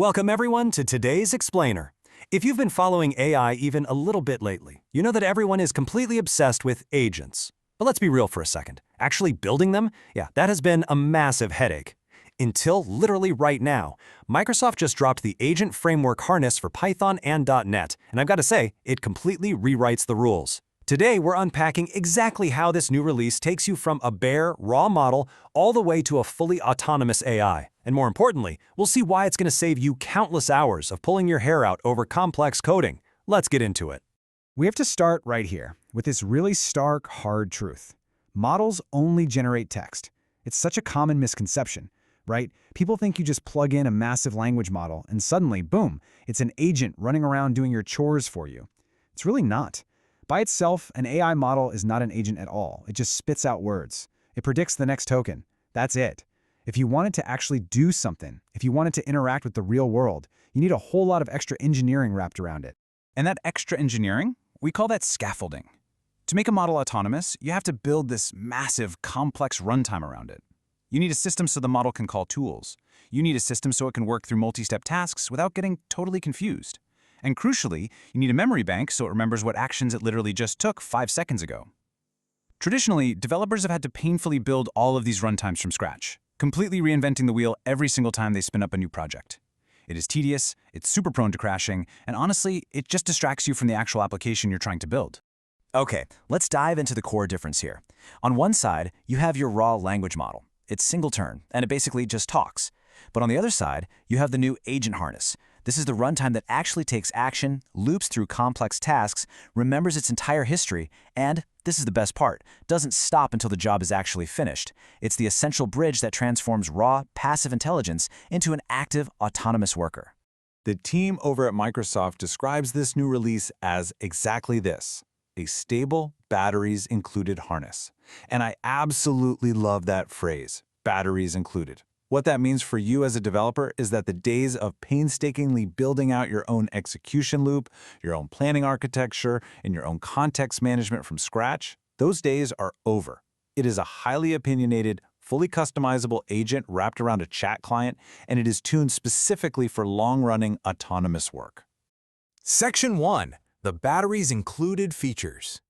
Welcome everyone to today's Explainer. If you've been following AI even a little bit lately, you know that everyone is completely obsessed with agents. But let's be real for a second. Actually building them? Yeah, that has been a massive headache. Until literally right now, Microsoft just dropped the Agent Framework harness for Python and .NET, and I've got to say, it completely rewrites the rules. Today, we're unpacking exactly how this new release takes you from a bare, raw model all the way to a fully autonomous AI. And more importantly, we'll see why it's going to save you countless hours of pulling your hair out over complex coding. Let's get into it. We have to start right here with this really stark, hard truth. Models only generate text. It's such a common misconception, right? People think you just plug in a massive language model and suddenly, boom, it's an agent running around doing your chores for you. It's really not. By itself, an AI model is not an agent at all. It just spits out words. It predicts the next token. That's it. If you want it to actually do something, if you want it to interact with the real world, you need a whole lot of extra engineering wrapped around it. And that extra engineering, we call that scaffolding. To make a model autonomous, you have to build this massive, complex runtime around it. You need a system so the model can call tools. You need a system so it can work through multi-step tasks without getting totally confused. And crucially, you need a memory bank so it remembers what actions it literally just took 5 seconds ago. Traditionally, developers have had to painfully build all of these runtimes from scratch, completely reinventing the wheel every single time they spin up a new project. It is tedious, it's super prone to crashing, and honestly, it just distracts you from the actual application you're trying to build. Okay, let's dive into the core difference here. On one side, you have your raw language model. It's single turn, and it basically just talks. But on the other side, you have the new agent harness. This is the runtime that actually takes action, loops through complex tasks, remembers its entire history, and, this is the best part, doesn't stop until the job is actually finished. It's the essential bridge that transforms raw, passive intelligence into an active, autonomous worker. The team over at Microsoft describes this new release as exactly this: a stable, batteries included harness. And I absolutely love that phrase, batteries included. What that means for you as a developer is that the days of painstakingly building out your own execution loop, your own planning architecture, and your own context management from scratch, those days are over. It is a highly opinionated, fully customizable agent wrapped around a chat client, and it is tuned specifically for long-running autonomous work. Section 1. The batteries included features.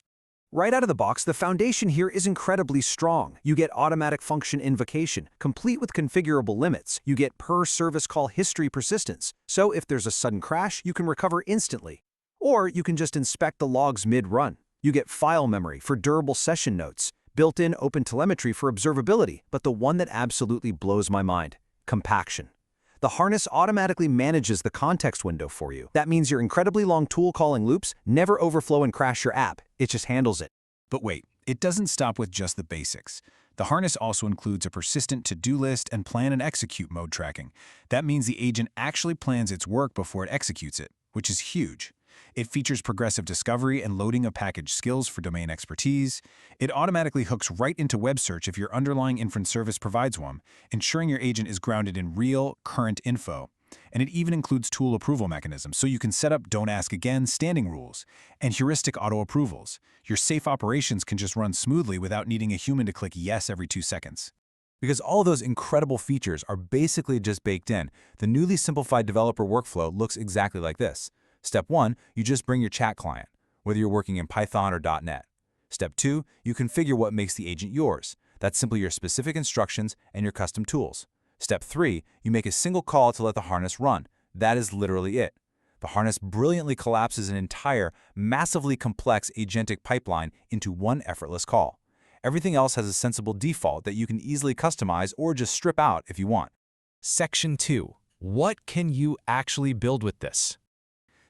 Right out of the box, the foundation here is incredibly strong. You get automatic function invocation, complete with configurable limits. You get per-service call history persistence, so if there's a sudden crash, you can recover instantly. Or you can just inspect the logs mid-run. You get file memory for durable session notes, built-in open telemetry for observability, but the one that absolutely blows my mind, compaction. The harness automatically manages the context window for you. That means your incredibly long tool calling loops never overflow and crash your app. It just handles it. But wait, it doesn't stop with just the basics. The harness also includes a persistent to-do list and plan and execute mode tracking. That means the agent actually plans its work before it executes it, which is huge. It features progressive discovery and loading of packaged skills for domain expertise. It automatically hooks right into web search if your underlying inference service provides one, ensuring your agent is grounded in real, current info. And it even includes tool approval mechanisms, so you can set up don't ask again standing rules and heuristic auto approvals. Your safe operations can just run smoothly without needing a human to click yes every 2 seconds. Because all those incredible features are basically just baked in, the newly simplified developer workflow looks exactly like this. Step 1, you just bring your chat client, whether you're working in Python or .NET. Step 2, you configure what makes the agent yours. That's simply your specific instructions and your custom tools. Step 3, you make a single call to let the harness run. That is literally it. The harness brilliantly collapses an entire, massively complex agentic pipeline into one effortless call. Everything else has a sensible default that you can easily customize or just strip out if you want. Section 2. What can you actually build with this?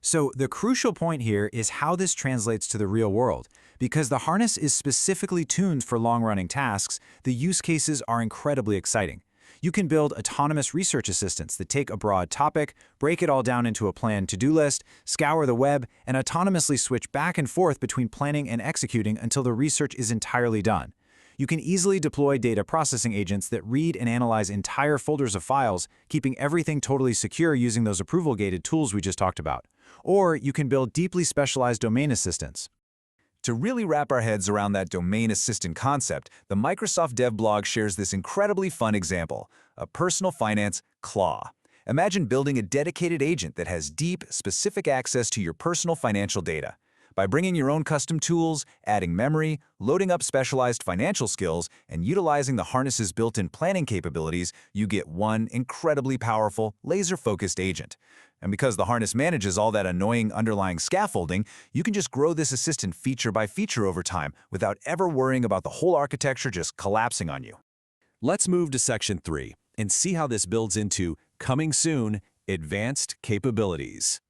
So the crucial point here is how this translates to the real world. Because the harness is specifically tuned for long-running tasks, the use cases are incredibly exciting. You can build autonomous research assistants that take a broad topic, break it all down into a planned to-do list, scour the web, and autonomously switch back and forth between planning and executing until the research is entirely done. You can easily deploy data processing agents that read and analyze entire folders of files, keeping everything totally secure using those approval-gated tools we just talked about. Or you can build deeply specialized domain assistants. To really wrap our heads around that domain assistant concept, the Microsoft Dev blog shares this incredibly fun example, a personal finance claw. Imagine building a dedicated agent that has deep, specific access to your personal financial data. By bringing your own custom tools, adding memory, loading up specialized financial skills, and utilizing the harness's built-in planning capabilities, you get one incredibly powerful, laser-focused agent. And because the harness manages all that annoying underlying scaffolding, you can just grow this assistant feature by feature over time without ever worrying about the whole architecture just collapsing on you. Let's move to Section 3 and see how this builds into, coming soon, advanced capabilities.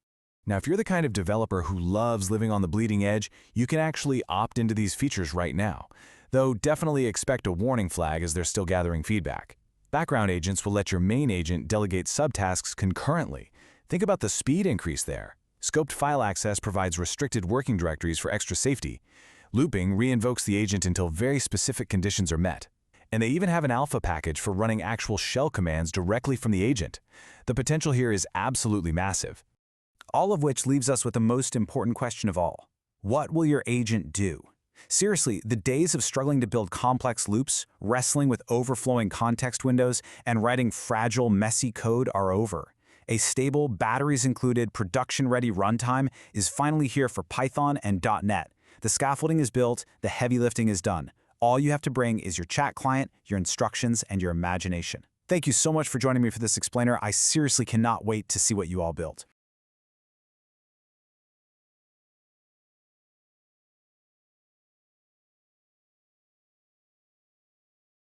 Now, if you're the kind of developer who loves living on the bleeding edge, you can actually opt into these features right now, though definitely expect a warning flag as they're still gathering feedback. Background agents will let your main agent delegate subtasks concurrently. Think about the speed increase there. Scoped file access provides restricted working directories for extra safety. Looping re-invokes the agent until very specific conditions are met. And they even have an alpha package for running actual shell commands directly from the agent. The potential here is absolutely massive. All of which leaves us with the most important question of all. What will your agent do? Seriously, the days of struggling to build complex loops, wrestling with overflowing context windows, and writing fragile, messy code are over. A stable, batteries-included, production-ready runtime is finally here for Python and .NET. The scaffolding is built, the heavy lifting is done. All you have to bring is your chat client, your instructions, and your imagination. Thank you so much for joining me for this explainer. I seriously cannot wait to see what you all built.